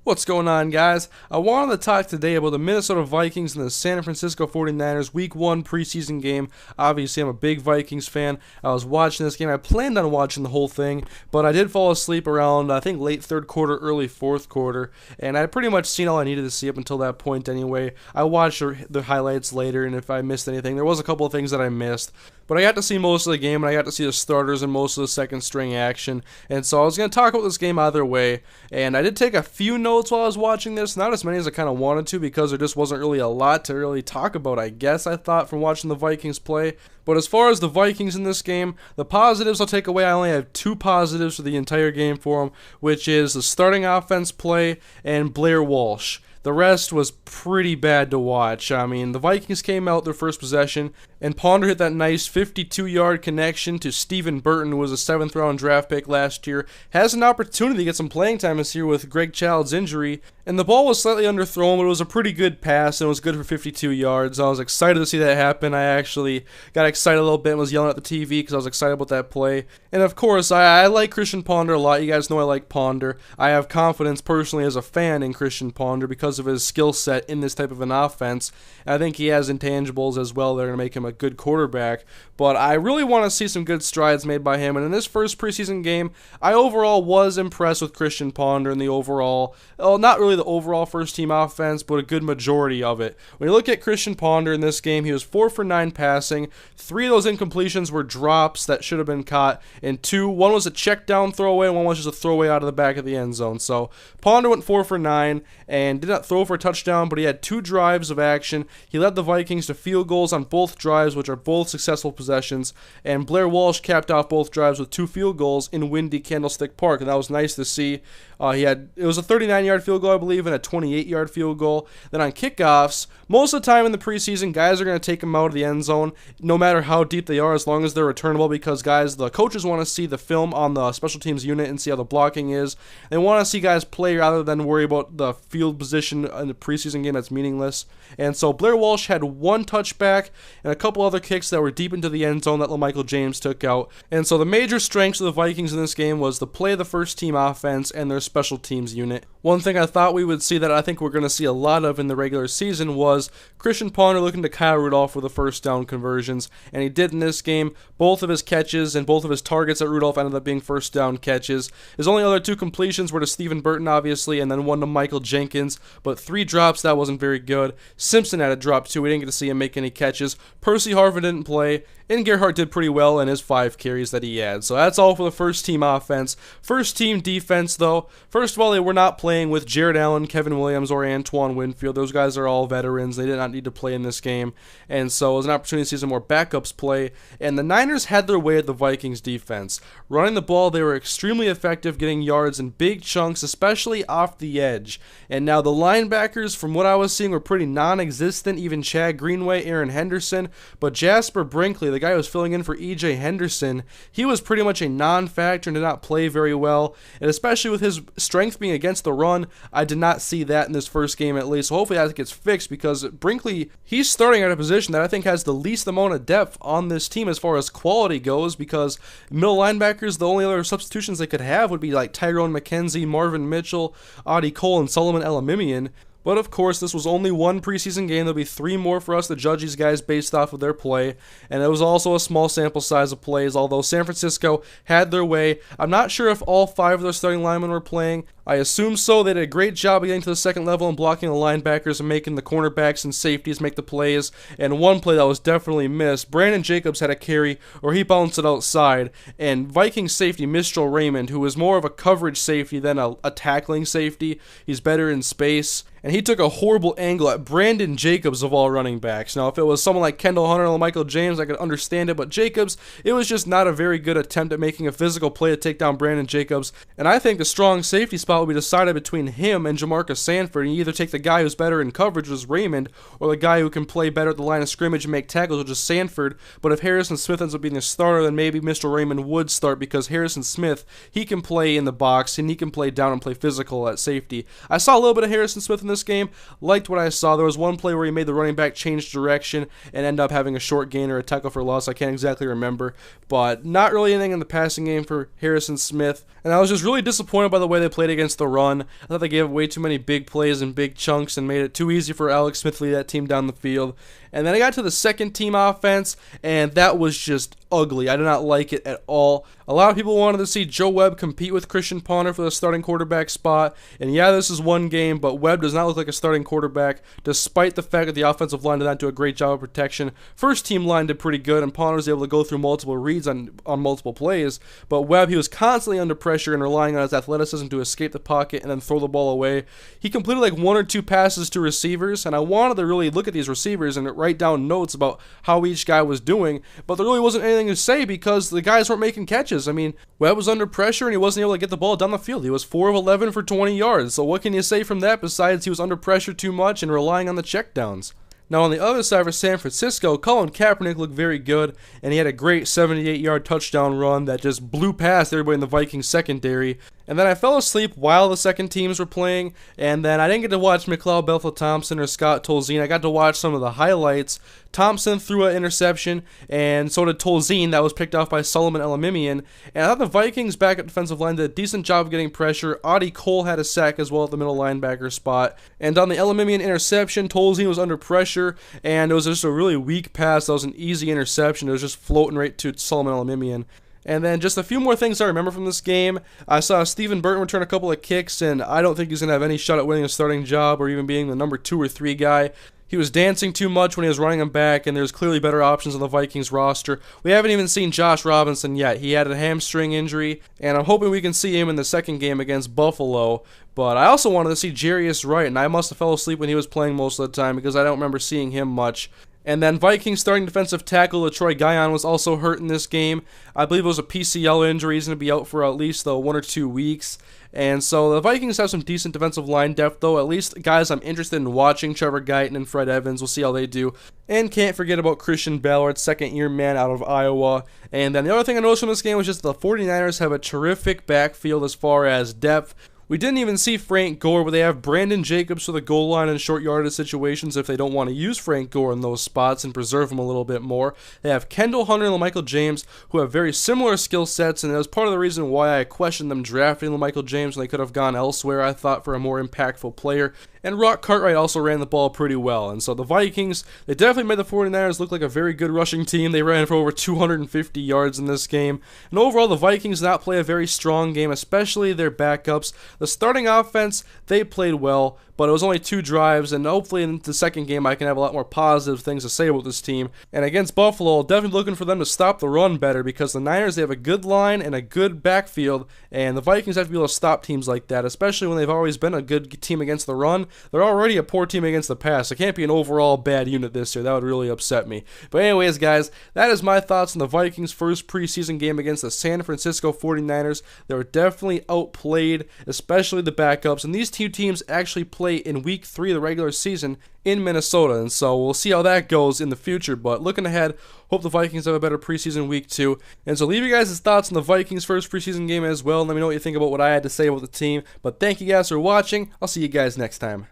What's going on, guys? I wanted to talk today about the Minnesota Vikings and the San Francisco 49ers Week 1 preseason game. Obviously, I'm a big Vikings fan. I was watching this game. I planned on watching the whole thing, but I did fall asleep around, I think, late third quarter, early fourth quarter, and I had pretty much seen all I needed to see up until that point anyway. I watched the highlights later, and if I missed anything, there was a couple of things that I missed. But I got to see most of the game, and I got to see the starters and most of the second string action. And so I was going to talk about this game either way. And I did take a few notes while I was watching this. Not as many as I kind of wanted to, because there just wasn't really a lot to really talk about, I guess, I thought, from watching the Vikings play. But as far as the Vikings in this game, the positives I'll take away, I only have two positives for the entire game for them, which is the starting offense play and Blair Walsh. The rest was pretty bad to watch. I mean, the Vikings came out their first possession, and Ponder hit that nice 52-yard connection to Stephen Burton, who was a 7th-round draft pick last year. Has an opportunity to get some playing time this year with Greg Child's injury, and the ball was slightly underthrown, but it was a pretty good pass, and it was good for 52 yards. I was excited to see that happen. I actually got excited a little bit and was yelling at the TV because I was excited about that play. And of course, I like Christian Ponder a lot. You guys know I like Ponder. I have confidence personally as a fan in Christian Ponder because of his skill set in this type of an offense. And I think he has intangibles as well that are going to make him a good quarterback. But I really want to see some good strides made by him. And in this first preseason game, I overall was impressed with Christian Ponder and the overall, well, not really the overall first team offense, but a good majority of it. When you look at Christian Ponder in this game, he was 4 for 9 passing. 3 of those incompletions were drops that should have been caught, and one was a check down throwaway, and one was just a throwaway out of the back of the end zone. So Ponder went 4 for 9 and did not throw for a touchdown, but he had 2 drives of action. He led the Vikings to field goals on both drives, which are both successful possessions, and Blair Walsh capped off both drives with 2 field goals in windy Candlestick Park, and that was nice to see. It was a 39-yard field goal, I believe, and a 28-yard field goal. Then on kickoffs, most of the time in the preseason, guys are going to take them out of the end zone, no matter how deep they are, as long as they're returnable, because the coaches want to see the film on the special teams unit and see how the blocking is. They want to see guys play rather than worry about the field position in the preseason game that's meaningless. And so Blair Walsh had 1 touchback and a couple other kicks that were deep into the end zone that LaMichael James took out. And so the major strengths of the Vikings in this game was the play of the first team offense and their special teams unit. One thing I thought we would see that I think we're going to see a lot of in the regular season was Christian Ponder looking to Kyle Rudolph for the first down conversions, and he did in this game. Both of his catches and both of his targets at Rudolph ended up being first down catches. His only other 2 completions were to Stephen Burton, obviously, and then 1 to Michael Jenkins, but 3 drops, that wasn't very good. Simpson had a drop too. We didn't get to see him make any catches. Percy Harvin didn't play, and Gerhardt did pretty well in his 5 carries that he had. So that's all for the first team offense. First team defense, though. First of all, they were not playing with Jared Allen, Kevin Williams, or Antoine Winfield. Those guys are all veterans. They did not need to play in this game. And so it was an opportunity to see some more backups play. And the Niners had their way at the Vikings defense. Running the ball, they were extremely effective, getting yards in big chunks, especially off the edge. And now the linebackers, from what I was seeing, were pretty non-existent. Even Chad Greenway, Aaron Henderson. But Jasper Brinkley, the guy who was filling in for E.J. Henderson, he was pretty much a non-factor and did not play very well. And especially with his strength being against the run, I did not see that in this first game at least. So hopefully that gets fixed, because Brinkley, he's starting at a position that I think has the least amount of depth on this team as far as quality goes, because middle linebackers, the only other substitutions they could have would be like Tyrone McKenzie, Marvin Mitchell, Audie Cole, and Solomon Elamimian. But of course, this was only 1 preseason game. There'll be 3 more for us to judge these guys based off of their play. And it was also a small sample size of plays, although San Francisco had their way. I'm not sure if all 5 of their starting linemen were playing. I assume so. They did a great job of getting to the second level and blocking the linebackers and making the cornerbacks and safeties make the plays. And one play that was definitely missed, Brandon Jacobs had a carry where he bounced it outside, and Viking safety Mistral Raymond, who is more of a coverage safety than a tackling safety, he's better in space, and he took a horrible angle at Brandon Jacobs of all running backs. Now, if it was someone like Kendall Hunter or Michael James, I could understand it, but Jacobs, it was just not a very good attempt at making a physical play to take down Brandon Jacobs. And I think the strong safety spot will be decided between him and Jamarcus Sanford, and you either take the guy who's better in coverage, which is Raymond, or the guy who can play better at the line of scrimmage and make tackles, which is Sanford. But if Harrison Smith ends up being the starter, then maybe Mr. Raymond would start, because Harrison Smith, he can play in the box, and he can play down and play physical at safety. I saw a little bit of Harrison Smith in this game. Liked what I saw. There was one play where he made the running back change direction and end up having a short gain or a tackle for loss. I can't exactly remember, but not really anything in the passing game for Harrison Smith. And I was just really disappointed by the way they played against the run. I thought they gave way too many big plays and big chunks and made it too easy for Alex Smith to lead that team down the field. And then I got to the second team offense, and that was just ugly. I did not like it at all. A lot of people wanted to see Joe Webb compete with Christian Ponder for the starting quarterback spot. And yeah, this is one game, but Webb does not look like a starting quarterback, despite the fact that the offensive line did not do a great job of protection. First team line did pretty good, and Ponder was able to go through multiple reads on multiple plays. But Webb, he was constantly under pressure and relying on his athleticism to escape the pocket and then throw the ball away. He completed like 1 or 2 passes to receivers, and I wanted to really look at these receivers and write down notes about how each guy was doing, but there really wasn't anything to say because the guys weren't making catches. I mean, Webb was under pressure and he wasn't able to get the ball down the field. He was 4 of 11 for 20 yards, so what can you say from that besides he was under pressure too much and relying on the checkdowns? Now, on the other side for San Francisco, Colin Kaepernick looked very good, and he had a great 78-yard touchdown run that just blew past everybody in the Vikings secondary. And then I fell asleep while the second teams were playing, and then I didn't get to watch McLeod Bethel-Thompson or Scott Tolzien. I got to watch some of the highlights. Thompson threw an interception, and so did Tolzien. That was picked off by Solomon Elimimian. And I thought the Vikings backup defensive line did a decent job of getting pressure. Audie Cole had a sack as well at the middle linebacker spot. And on the Elimimian interception, Tolzien was under pressure, and it was just a really weak pass. That was an easy interception. It was just floating right to Solomon Elimimian. And then just a few more things I remember from this game. I saw Stephen Burton return a couple of kicks, and I don't think he's going to have any shot at winning a starting job or even being the number 2 or 3 guy. He was dancing too much when he was running him back, and there's clearly better options on the Vikings roster. We haven't even seen Josh Robinson yet. He had a hamstring injury, and I'm hoping we can see him in the second game against Buffalo. But I also wanted to see Jarius Wright, and I must have fell asleep when he was playing most of the time because I don't remember seeing him much. And then Vikings starting defensive tackle LaTroy Guion was also hurt in this game. I believe it was a PCL injury. He's going to be out for at least 1 or 2 weeks. And so the Vikings have some decent defensive line depth, though. At least guys I'm interested in watching, Trevor Guyton and Fred Evans. We'll see how they do. And can't forget about Christian Ballard, second-year man out of Iowa. And then the other thing I noticed from this game was just the 49ers have a terrific backfield as far as depth. We didn't even see Frank Gore, but they have Brandon Jacobs for the goal line in short yardage situations if they don't want to use Frank Gore in those spots and preserve him a little bit more. They have Kendall Hunter and LaMichael James, who have very similar skill sets, and that was part of the reason why I questioned them drafting LaMichael James when they could have gone elsewhere, I thought, for a more impactful player. And Rock Cartwright also ran the ball pretty well. And so the Vikings, they definitely made the 49ers look like a very good rushing team. They ran for over 250 yards in this game. And overall, the Vikings did not play a very strong game, especially their backups. The starting offense, they played well, but it was only 2 drives, and hopefully in the second game I can have a lot more positive things to say about this team. And against Buffalo, definitely looking for them to stop the run better because the Niners, they have a good line and a good backfield, and the Vikings have to be able to stop teams like that, especially when they've always been a good team against the run. They're already a poor team against the pass. It can't be an overall bad unit this year. That would really upset me. But anyways, guys, that is my thoughts on the Vikings' first preseason game against the San Francisco 49ers. They were definitely outplayed, especially the backups, and these 2 teams actually play in week 3 of the regular season in Minnesota, and so we'll see how that goes in the future. But looking ahead, hope the Vikings have a better preseason week 2. And so leave your guys' thoughts on the Vikings' first preseason game as well, and let me know what you think about what I had to say about the team. But thank you guys for watching. I'll see you guys next time.